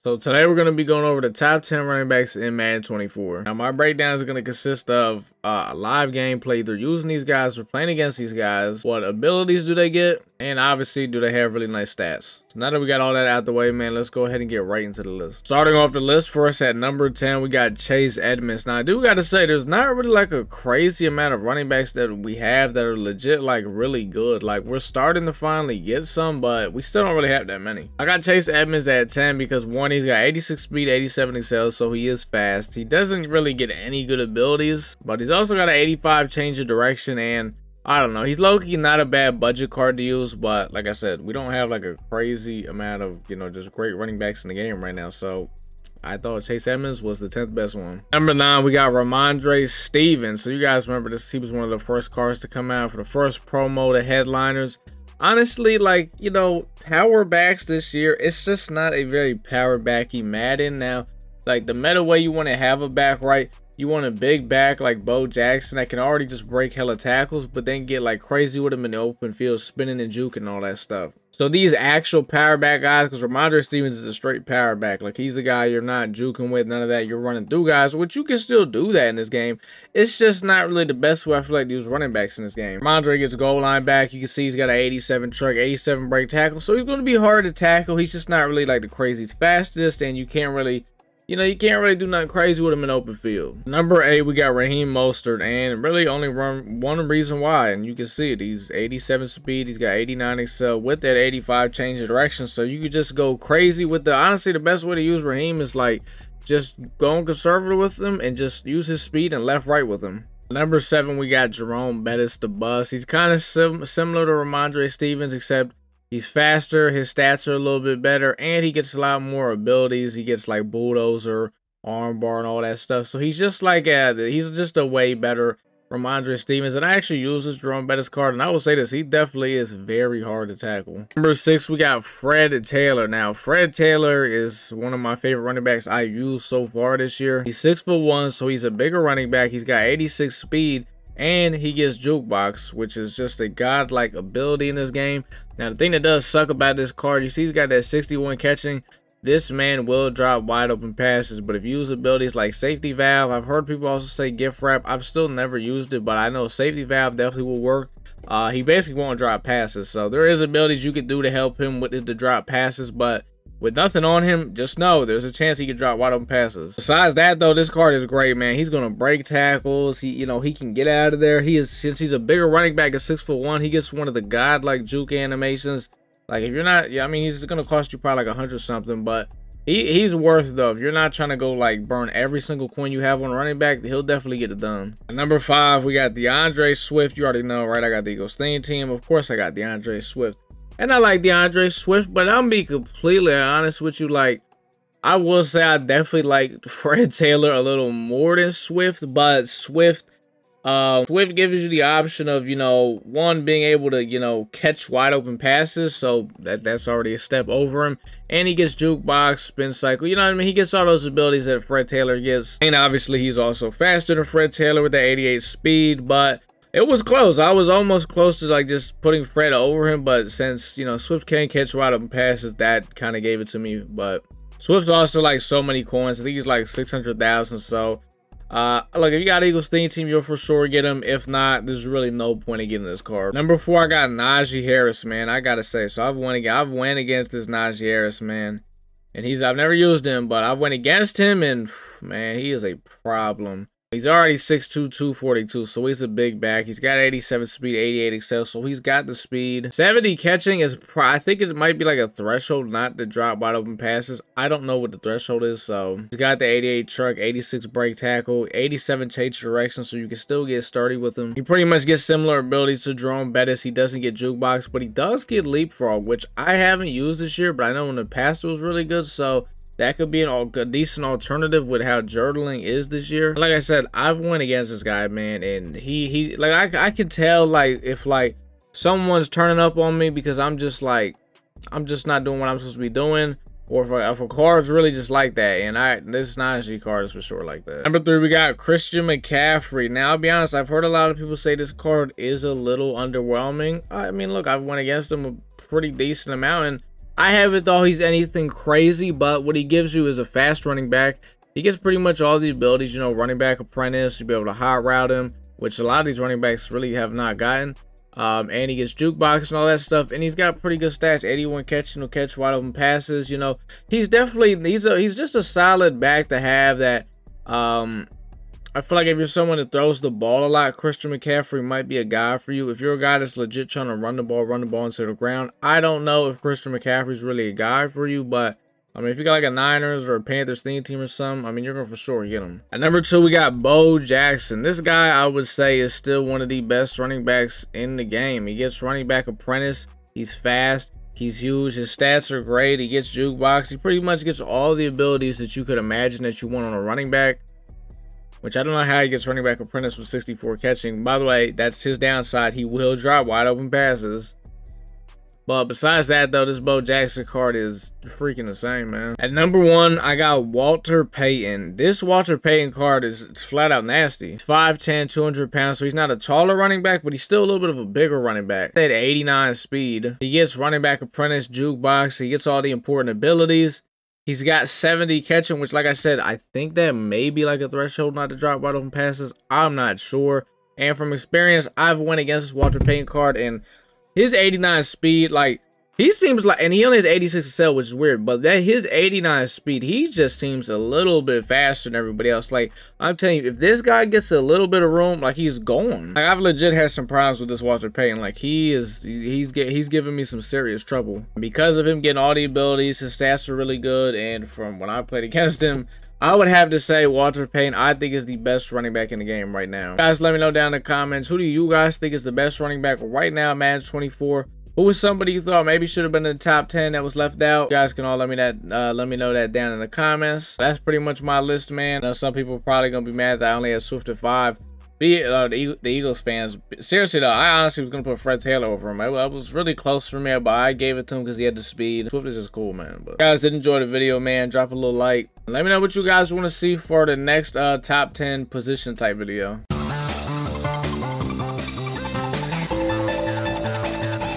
So today we're going to be going over the top 10 running backs in Madden 24. Now my breakdown is going to consist of live gameplay, either using these guys or playing against these guys. What abilities do they get? And obviously, do they have really nice stats? So now that we got all that out the way, man, let's go ahead and get right into the list. Starting off the list for us at number 10, we got Chase Edmonds. Now I do got to say, there's not really like a crazy amount of running backs that we have that are legit like really good. Like we're starting to finally get some, but we still don't really have that many. I got Chase Edmonds at 10 because one, he's got 86 speed, 87 excel, so he is fast. He doesn't really get any good abilities, but he's also got an 85 change of direction, and I don't know, he's low-key not a bad budget card to use, but like I said, we don't have like a crazy amount of, you know, just great running backs in the game right now, so I thought Chase Edmonds was the 10th best one. Number 9, we got Ramondre Stevens. So you guys remember this, he was one of the first cards to come out for the first promo, the headliners. Honestly, like, you know, power backs this year, it's just not a very power backy Madden. Now, like the meta way you want to have a back, right? You want a big back like Bo Jackson that can already just break hella tackles, but then get like crazy with him in the open field, spinning and juking and all that stuff. So these actual power back guys, because Ramondre Stevens is a straight power back. Like he's a guy you're not juking with, none of that. You're running through guys, which you can still do that in this game. It's just not really the best way I feel like to use running backs in this game. Ramondre gets goal line back. You can see he's got an 87 truck, 87 break tackle. So he's going to be hard to tackle. He's just not really like the craziest fastest, and you can't really, you know, you can't really do nothing crazy with him in open field. Number 8, we got Raheem Mostert, and really only one reason why, and you can see it. He's 87 speed, he's got 89 excel with that 85 change of direction, so you could just go crazy with the, honestly, the best way to use Raheem is like just going conservative with him and just use his speed and left right with him. Number 7, we got Jerome Bettis, the bus. He's kind of similar to Ramondre Stevens, except he's faster, his stats are a little bit better, and he gets a lot more abilities. He gets like bulldozer, armbar, and all that stuff. So he's just like he's just a way better Ramondre Stevens. And I actually use this Jerome Bettis card, and I will say this, he definitely is very hard to tackle. Number 6, we got Fred Taylor. Now, Fred Taylor is one of my favorite running backs I used so far this year. He's 6'1", so he's a bigger running back. He's got 86 speed. And he gets jukebox, which is just a godlike ability in this game. Now, the thing that does suck about this card, you see he's got that 61 catching. This man will drop wide open passes, but if you use abilities like safety valve, I've heard people also say gift wrap. I've still never used it, but I know safety valve definitely will work. He basically won't drop passes, so there is abilities you could do to help him with the drop passes, but with nothing on him, just know there's a chance he could drop wide open passes. Besides that, though, this card is great, man. He's gonna break tackles. He can get out of there. Since he's a bigger running back at 6'1", he gets one of the godlike juke animations. Like if you're not, yeah, I mean, he's gonna cost you probably like 100 something, but he's worth it though. If you're not trying to go like burn every single coin you have on a running back, he'll definitely get it done. At number 5, we got DeAndre Swift. You already know, right? I got the Eagles theme team. Of course, I got DeAndre Swift. And I like DeAndre Swift, but I'm be completely honest with you. Like, I will say I definitely like Fred Taylor a little more than Swift, but Swift gives you the option of, you know, one, being able to, you know, catch wide open passes, so that's already a step over him. And he gets jukebox, spin cycle, you know what I mean? He gets all those abilities that Fred Taylor gets. And obviously, he's also faster than Fred Taylor with that 88 speed, but it was close. I was almost close to like just putting Fred over him, but since, you know, Swift can't catch wide open passes, that kind of gave it to me. But Swift's also like so many coins. I think he's like 600,000. So, look, if you got Eagles theme team, you'll for sure get him. If not, there's really no point in getting this card. Number 4, I got Najee Harris, man. I gotta say, so I've went against this Najee Harris, man, and I've never used him, but I went against him, and man, he is a problem. He's already 6'2", 242, so he's a big back. He's got 87 speed, 88 excel, so he's got the speed. 70 catching is, I think it might be like a threshold not to drop wide open passes. I don't know what the threshold is, so he's got the 88 truck, 86 break tackle, 87 change direction, so you can still get sturdy with him. He pretty much gets similar abilities to Jerome Bettis. He doesn't get jukebox, but he does get leapfrog, which I haven't used this year, but I know in the past it was really good, so that could be a decent alternative with how Jurdling is this year. Like I said, I've went against this guy, man, and he like I can tell like if like someone's turning up on me because I'm just not doing what I'm supposed to be doing, or if a card's really just like that. And this Najee card is for sure like that. Number 3, we got Christian McCaffrey. Now, I'll be honest, I've heard a lot of people say this card is a little underwhelming. I mean, look, I've went against him a pretty decent amount, and I haven't thought he's anything crazy, but what he gives you is a fast running back. He gets pretty much all the abilities, you know, running back apprentice. You'll be able to hot route him, which a lot of these running backs really have not gotten. And he gets jukebox and all that stuff, and he's got pretty good stats. 81 catching, he'll catch wide open passes. You know, he's definitely he's just a solid back to have. That I feel like if you're someone that throws the ball a lot, Christian McCaffrey might be a guy for you. If you're a guy that's legit trying to run the ball into the ground, I don't know if Christian McCaffrey's really a guy for you, but I mean, if you got like a Niners or a Panthers theme team or something, I mean, you're going to for sure get him. At number 2, we got Bo Jackson. This guy, I would say, is still one of the best running backs in the game. He gets running back apprentice. He's fast. He's huge. His stats are great. He gets jukebox. He pretty much gets all the abilities that you could imagine that you want on a running back, which I don't know how he gets running back apprentice with 64 catching. By the way, that's his downside. He will drop wide open passes. But besides that, though, this Bo Jackson card is freaking insane, man. At number 1, I got Walter Payton. This Walter Payton card is flat out nasty. He's 5'10", 200 pounds, so he's not a taller running back, but he's still a little bit of a bigger running back. At 89 speed. He gets running back apprentice, jukebox. He gets all the important abilities. He's got 70 catching, which, like I said, I think that may be like a threshold not to drop wide open passes. I'm not sure. And from experience, I've went against this Walter Payton card, and his 89 speed, like, he seems like, and he only has 86 excel, which is weird, but that his 89 speed, he just seems a little bit faster than everybody else. Like, I'm telling you, if this guy gets a little bit of room, like, he's going. Like, I've legit had some problems with this Walter Payton. Like, he's giving me some serious trouble. Because of him getting all the abilities, his stats are really good, and from when I played against him, I would have to say Walter Payton, I think, is the best running back in the game right now. Guys, let me know down in the comments, who do you guys think is the best running back right now, Madden 24? Who was somebody you thought maybe should have been in the top 10 that was left out? You guys can all let me know that down in the comments. That's pretty much my list, man. Some people are probably gonna be mad that I only had Swift at 5. The Eagles fans, seriously though, I honestly was gonna put Fred Taylor over him. It was really close for me, but I gave it to him because he had the speed. Swift is just cool, man. But guys, did enjoy the video, man. Drop a little like. Let me know what you guys want to see for the next top 10 position type video.